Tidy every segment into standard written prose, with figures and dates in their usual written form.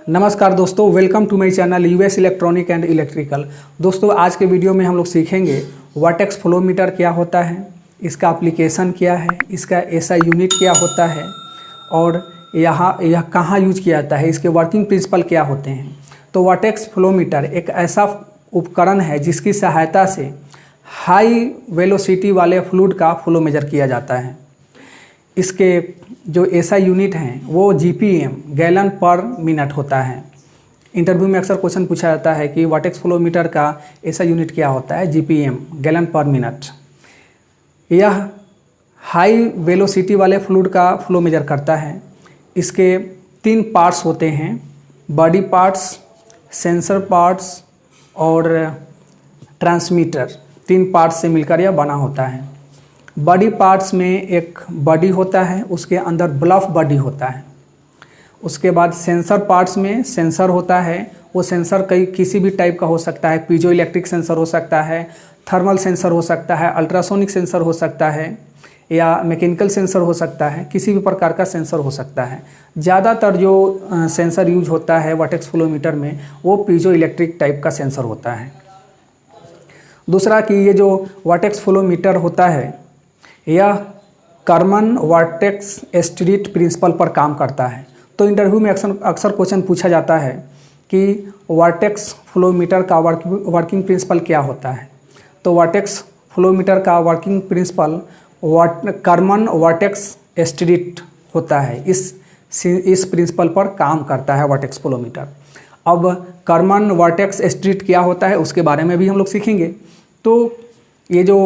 नमस्कार दोस्तों, welcome to my channel US electronic and electrical. दोस्तों आज के वीडियो में हम लोग सीखेंगे वर्टेक्स फ्लो मीटर क्या होता है, इसका एप्लीकेशन क्या है, इसका एसआई यूनिट क्या होता है और यह कहाँ यूज किया जाता है, इसके वर्किंग प्रिंसिपल क्या होते हैं। तो वर्टेक्स फ्लो मीटर एक ऐसा उपकरण है जिसकी सहायता से हाई वेलोसिटी वाले फ्लूइड का फ्लो मेजर किया जाता है। इसके जो एसआई यूनिट हैं वो जीपीएम गैलन पर मिनट होता है। इंटरव्यू में अक्सर क्वेश्चन पूछा जाता है कि वर्टेक्स फ्लो मीटर का एसआई यूनिट क्या होता है, जीपीएम गैलन पर मिनट। यह हाई वेलोसिटी वाले फ्लूइड का फ्लो मेजर करता है। इसके 3 पार्ट्स होते हैं, बॉडी पार्ट्स, सेंसर पार्ट्स और ट्रांसमीटर। 3 पार्ट्स से मिलकर यह बना होता है। बॉडी पार्ट्स में एक बॉडी होता है, उसके अंदर ब्लफ बॉडी होता है। उसके बाद सेंसर पार्ट्स में सेंसर होता है। वो सेंसर किसी भी टाइप का हो सकता है, पीजो इलेक्ट्रिक सेंसर हो सकता है, थर्मल सेंसर हो सकता है, अल्ट्रासोनिक सेंसर हो सकता है या मैकेनिकल सेंसर हो सकता है, किसी भी प्रकार का सेंसर हो सकता है। ज़्यादातर जो सेंसर यूज होता है वर्टेक्स फ्लो मीटर में वो पीजो इलेक्ट्रिक टाइप का सेंसर होता है। दूसरा कि ये जो वर्टेक्स फ्लो मीटर होता है यह कर्मन वर्टेक्स स्ट्रीट प्रिंसिपल पर काम करता है। तो इंटरव्यू में अक्सर क्वेश्चन पूछा जाता है कि वर्टेक्स फ्लो मीटर का वर्किंग प्रिंसिपल क्या होता है। तो वर्टेक्स फ्लो मीटर का working principle Karman vertex street होता है। इस प्रिंसिपल पर काम करता है वर्टेक्स फ्लो मीटर। अब कर्मन वर्टेक्स स्ट्रीट क्या होता है उसके बारे में भी हम लोग सीखेंगे। तो ये जो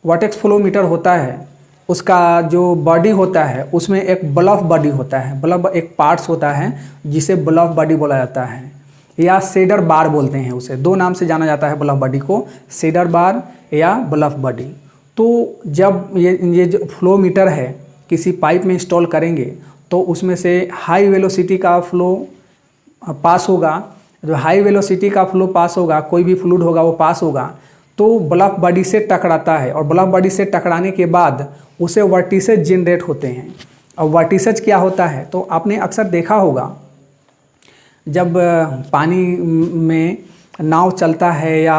वर्टेक्स फ्लो मीटर होता है उसका जो बॉडी होता है उसमें एक ब्लफ बॉडी होता है। ब्लफ एक पार्ट्स होता है जिसे ब्लफ बॉडी बोला जाता है या शेडर बार बोलते हैं उसे। 2 नाम से जाना जाता है ब्लफ बॉडी को, शेडर बार या ब्लफ बॉडी। तो जब ये जो फ्लो मीटर है किसी पाइप में इंस्टॉल करेंगे तो उसमें से हाई वेलोसिटी का फ्लो पास होगा। जो हाई वेलोसिटी का फ्लो पास होगा, कोई भी फ्लूइड होगा वो पास होगा तो ब्लफ बॉडी से टकराता है और ब्लफ बॉडी से टकराने के बाद उसे वर्टिसेज जनरेट होते हैं। अब वर्टिसेज क्या होता है तो आपने अक्सर देखा होगा जब पानी में नाव चलता है या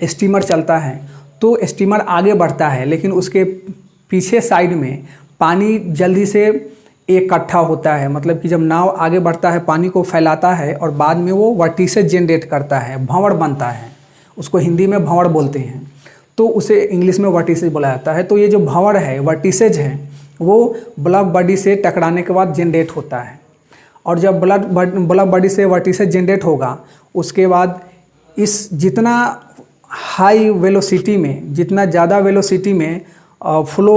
स्टीमर चलता है तो स्टीमर आगे बढ़ता है लेकिन उसके पीछे साइड में पानी जल्दी से इकट्ठा होता है। मतलब कि जब नाव आगे बढ़ता है पानी को फैलाता है और बाद में वो वर्टिसेज जनरेट करता है, भंवर बनता है। उसको हिंदी में भंवर बोलते हैं तो उसे इंग्लिश में वर्टिसेज बोला जाता है। तो ये जो भंवर है, वर्टिसेज है, वो ब्लफ बॉडी से टकराने के बाद जनरेट होता है। और जब ब्लफ बॉडी से वर्टिसेज जनरेट होगा उसके बाद इस जितना हाई वेलोसिटी में, जितना ज़्यादा वेलोसिटी में फ्लो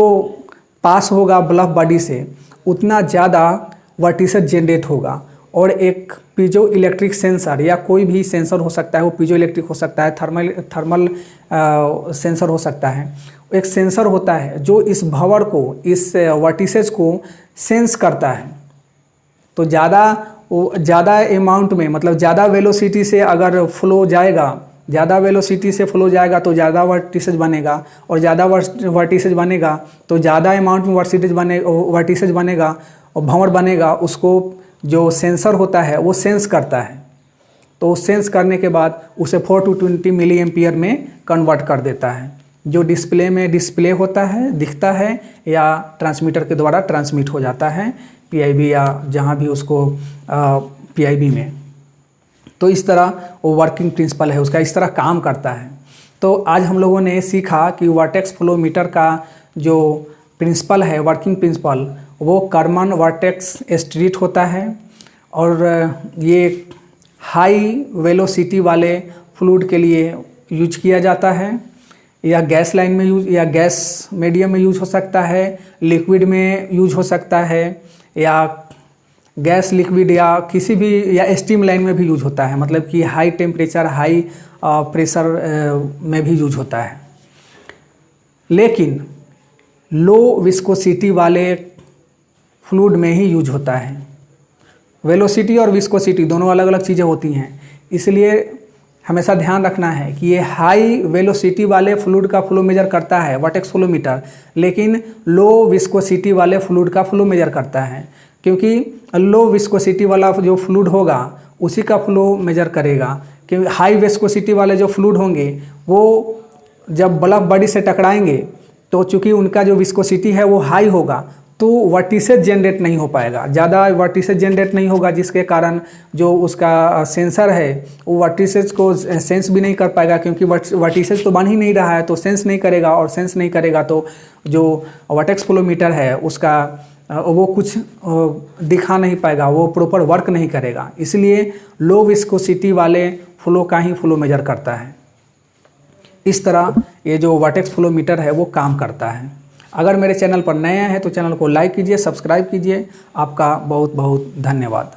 पास होगा ब्लफ बॉडी से उतना ज़्यादा वर्टिसेज जनरेट होगा। और एक पीजो इलेक्ट्रिक सेंसर या कोई भी सेंसर हो सकता है, वो पीजो इलेक्ट्रिक हो सकता है, थर्मल सेंसर हो सकता है। एक सेंसर होता है जो इस भंवर को, इस वर्टिसेज को सेंस करता है। तो ज़्यादा अमाउंट में, मतलब ज़्यादा वेलोसिटी से अगर फ्लो जाएगा, ज़्यादा वेलोसिटी से फ्लो जाएगा तो ज़्यादा वर्टिसेज बनेगा और ज़्यादा वर्टिसेज बनेगा तो ज़्यादा अमाउंट में वर्टिसेज बनेगा और भंवर बनेगा। उसको जो सेंसर होता है वो सेंस करता है। तो सेंस करने के बाद उसे 4 to 20 मिली एम्पियर में कन्वर्ट कर देता है। जो डिस्प्ले में डिस्प्ले होता है, दिखता है या ट्रांसमीटर के द्वारा ट्रांसमिट हो जाता है पीआईबी या जहाँ भी उसको पीआईबी में। तो इस तरह वो वर्किंग प्रिंसिपल है उसका, इस तरह काम करता है। तो आज हम लोगों ने सीखा कि वर्टेक्स फ्लो मीटर का जो प्रिंसिपल है, वर्किंग प्रिंसिपल, वो कर्मन वर्टेक्स स्ट्रीट होता है और ये हाई वेलोसिटी वाले फ्लूइड के लिए यूज किया जाता है या गैस लाइन में यूज या गैस मीडियम में यूज हो सकता है, लिक्विड में यूज हो सकता है या गैस लिक्विड या किसी भी या स्टीम लाइन में भी यूज होता है। मतलब कि हाई टेम्परेचर, हाई प्रेशर में भी यूज होता है। लेकिन लो विस्कोसिटी वाले फ्लूइड में ही यूज होता है। वेलोसिटी और विस्कोसिटी दोनों अलग अलग चीज़ें होती हैं, इसलिए हमेशा ध्यान रखना है कि ये हाई वेलोसिटी वाले फ्लूइड का फ्लो मेजर करता है वर्टेक्स फ्लो मीटर, लेकिन लो विस्कोसिटी वाले फ्लूइड का फ्लो मेजर करता है। क्योंकि लो विस्कोसिटी वाला जो फ्लूइड होगा उसी का फ्लो मेजर करेगा। कि हाई विस्कोसिटी वाले जो फ्लूइड होंगे वो जब बल्ब बॉडी से टकराएंगे तो चूंकि उनका जो विस्कोसिटी है वो हाई होगा तो वर्टिसेस जनरेट नहीं हो पाएगा, ज़्यादा वर्टिसेस जनरेट नहीं होगा, जिसके कारण जो उसका सेंसर है वो वर्टिसेस को सेंस भी नहीं कर पाएगा, क्योंकि वर्टिसेस तो बन ही नहीं रहा है तो सेंस नहीं करेगा, और सेंस नहीं करेगा तो जो वर्टेक्स फ्लोमीटर है उसका वो कुछ दिखा नहीं पाएगा, वो प्रॉपर वर्क नहीं करेगा। इसलिए लो विस्कोसिटी वाले फ्लो का ही फ्लो मेजर करता है। इस तरह ये जो वर्टेक्स फ्लोमीटर है वो काम करता है। अगर मेरे चैनल पर नए हैं तो चैनल को लाइक कीजिए, सब्सक्राइब कीजिए। आपका बहुत बहुत धन्यवाद।